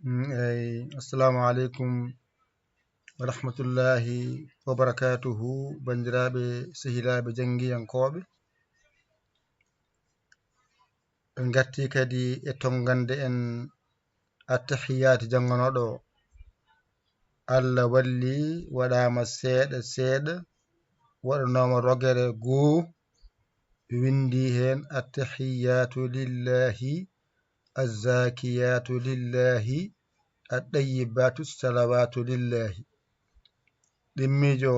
assalamu alaikum wa rahmatullahi wa barakatuhu bandiraɓe sehilaɓe jangiyankoɓe en gatti kadi e tongande en attahiyati janganoɗo Allah walli waɗama seeɗa seeɗa waɗanoma rogere goo windi hen attahiyatu lillahi azzakiyatu lillahi aɗayyibatu salawatu lillahi ɗimmijo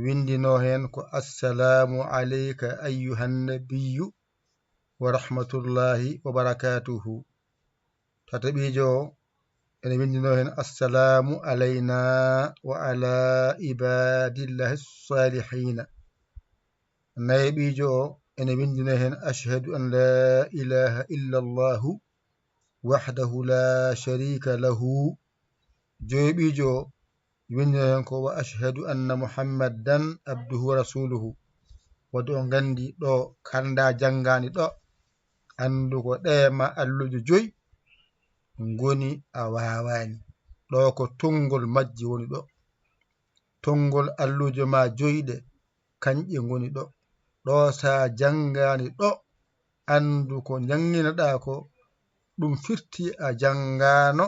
windino hen ko assalamu alayka ayyuhan nabiyyu wa rahmatullahi wa barakatuhu tataɓijo ene windino hen assalamu alayna wa ala ibadillahi salihina nayiɓijo ene windino hen ashhadu an la ilaha illa allahu wahdahu la sharika lahu joyiɓijo windino hen ko wa ashhadu anna muhammadan abduhu wa rasuluhu wadde on gandi ɗo kanda janggani ɗo andu ko ɗema allujo joyi goni a wawani ɗo ko tongol majji woni ɗo tongol allujo ma joyiɗe kanƴe goni ɗo ɗo sa janggani ɗo andu ko jannginaɗa ko ɗum firti a janngano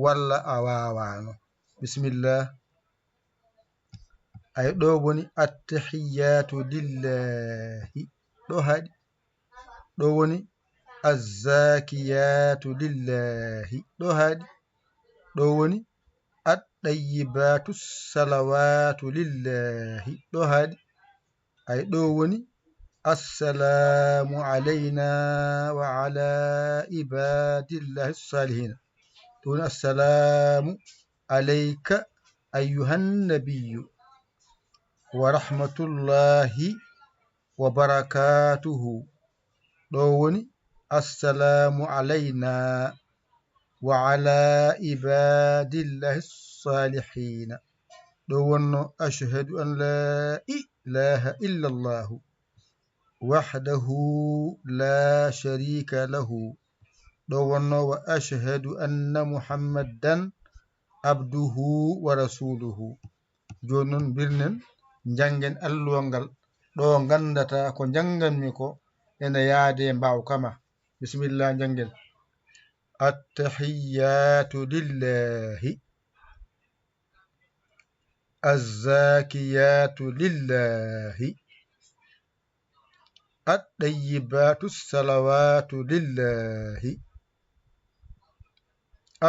walla a wawano bisimillah ay ɗo woni attahiyatu lillahi ɗo haɗi ɗo woni azzakiyatu lillahi ɗo haɗi ɗo woni aɗayyibatu salawatu lillahi ɗo haɗi ay ɗo woni assalamu alayna wa ala ibadillahi salihina ɗo woni assalamu alayka ayyuhan nabiyyu wa rahmatullahi wa barakatuhu ɗo woni assalamu alayna wa ala ibadillahi salihina ɗo wonno ashhadu an la ilaha illa allahu wahdahu la sharika lahu ɗo wonno wa ashhadu anna muhammadan abduhu wa rasuluhu joni noon birnen janggen alluwal ngal ɗo gandata ko janganmi ko ene yaade mbawkama bisimillah janggen attahiyatu lillahi azzakiyatu lillahi aɗayyibatu salawatu lillahi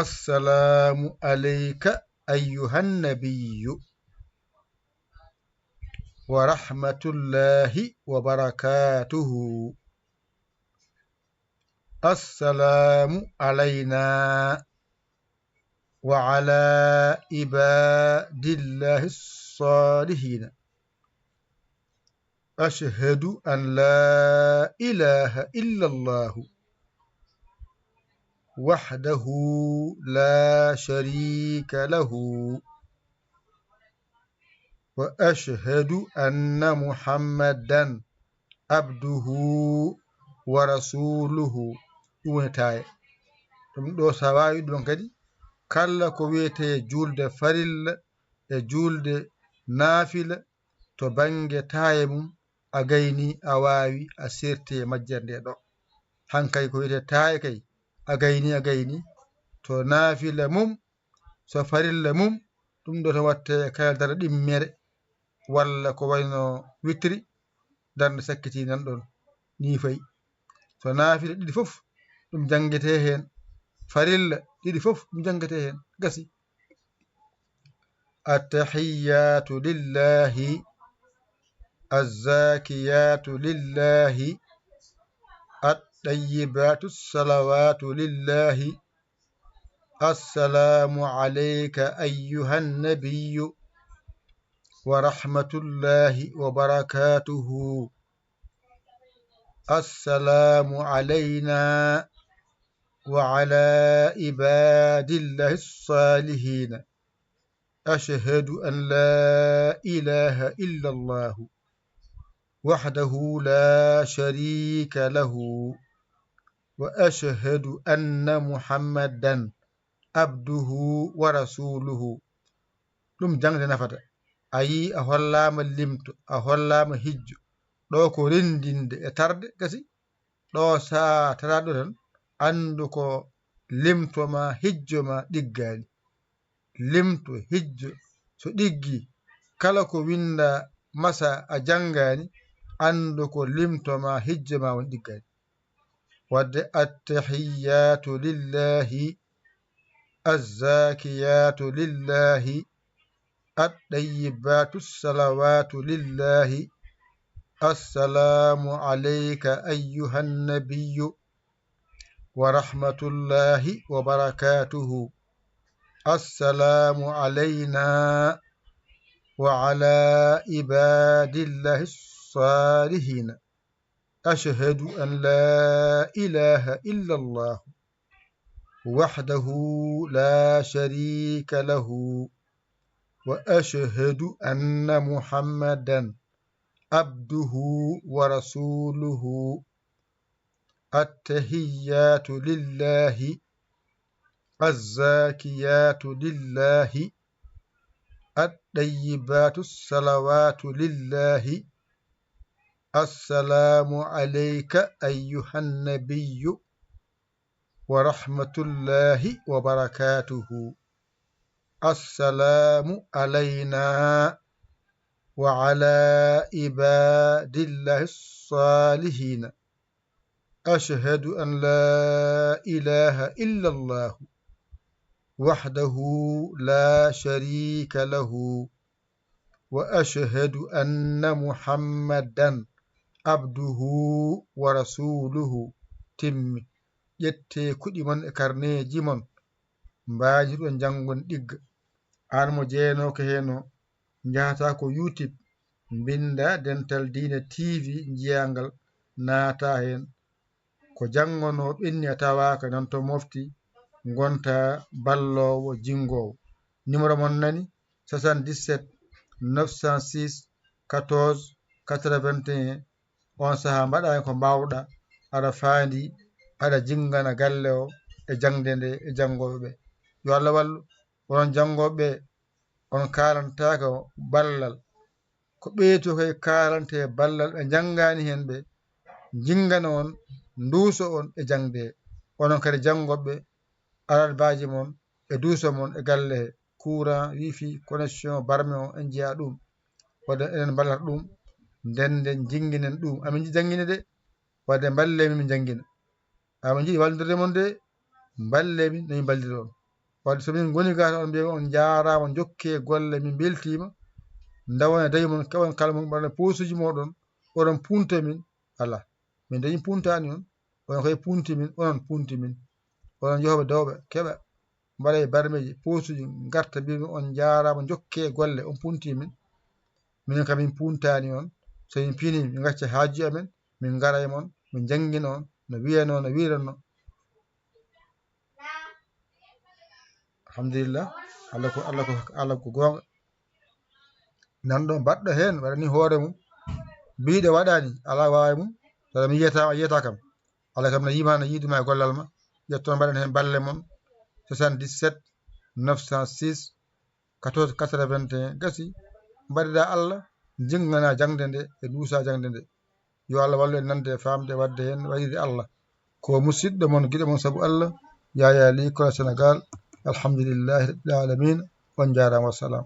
assalamu alayka ayyuhan nabiyyu wa rahmatullahi wa barakatuhu assalamu alayna wa ala ibadillahi salihina ashhadu an la ilaha illa allahu wahdahu la sharika lahu wa ashhadu anna muhammadan abduhu wa rasuluhu ɗum woni taye ɗum ɗo sa wawi ɗum kadi kala ko wiyete julde farilla e julde naafila to bange taye mum a gayni a wawi a serte majjere nde ɗo hankay ko wiyete taye kay a gayni to naafila mum so farilla mum ɗum ɗo to watte kala dara ɗimmere walla ko wayno witri darde sakkiti nan ɗon ni fayi so naafila ɗiɗi fof ɗum jangete hen farilla ɗiɗi fof ɗum jangete hen gasi attahiyatu lillahi azzakiyatu lillahi aɗayyibatu salawatu lillahi assalamu alayka ayyuhan nabiyyu wa rahmatullahi wa barakatuhu assalamu alayna wa ala ibadillahi salihina ashhadu an la ilaha illa allahu وحده لا شريك له وأشهد أن محمدا abduhu wa rasuluhu. ɗum jangde nafata. a yi a hollama limto, a hollama hijjo, ɗo ko rendinde e tarde gasi. ɗo sa tataɗo tan andu ko limtoma hijjoma ɗiggani. limto hijjo so ɗiggi kala ko winda masa a jangani andu ko limtoma hijjoma won ɗiggani. wadde attahiyatu lillahi azzakiyatu lillahi الطيبات الصلوات لله السلام عليك أيها النبي ورحمة الله وبركاته السلام علينا وعلى عباد الله الصالحين أشهد أن لا إله إلا الله وحده لا شريك له وأشهد أن محمدا عبده ورسوله التحيات لله الزاكيات لله الطيبات الصلوات لله السلام عليك أيها النبي ورحمة الله وبركاته السلام علينا وعلى عباد الله الصالحين أشهد أن لا إله إلا الله وحده لا شريك له وأشهد أن محمدا عبده ورسوله تم ƴette kuɗi mon e karneji mon mbajiɗon jangon ɗigga. an mo jeenoke heno jahata ko YouTube binda Dental Dina TV jiyangal naata hen ko jangono ɓenni a tawaka nan to mofti gonta ballowo jingowo. numéro mon nani 77 906 14 81. on saha mbaɗa ko mbawɗa aɗa faandi aɗa jingana galle o e jangde nde e jangoɓe ɓe. yo Allah wallu onon jangoɓe on kalantaka ballal ko ɓeyto koye kalante ballal ɓe jangani hen ɓe jingana on duuso on e jangde. onon kadi jangoɓe alal baji mon e duuso mon e galle he courant wifi connexion barme o en jiya ɗum wadde enen ballata ɗum nden nden jingguinen ɗum. amin jiɗi jangguine de wadde ballemi min jangguina. amin jiɗi walludirde mon de ballemi namin ballidira on. wadde somin goni gata on mbiya on jarama jokke golle min beltima dawon e dañi mon kewon kala mon ɓarna posuji moɗon oɗon punta min ala min dañi puntani on onon koye punti min onon punti min onon jeehoɓe dewɓe keɓa mbaɗa e barmeji posuji garta mbimi on jarama jokke golle on punti min minen kam min puntani on. so min piini min gacca haaju amen min gara e mon min jangguina on no wiyano no wiranno. alhamdulillah Allah ko gonga. nanɗo mbaɗɗo hen waɗani hoore mum mbiɗo waɗani ala wawi mum tawa mi yiyata kam ala kam no yima no yiduma e gollal ma. ƴetton mbaɗen hen balle mon 77 906 14 81. gasi mbaɗiɗa Allah jingana jangde nde e duusa jangde nde. yo Allah wallu en nande famde wadde hen wayide Allah ko musidɗo mon guiɗo mon saabu Allah Yaya Ly Kola Sénégal. alhamdulillahi rabbil alamin on jarama wassalam.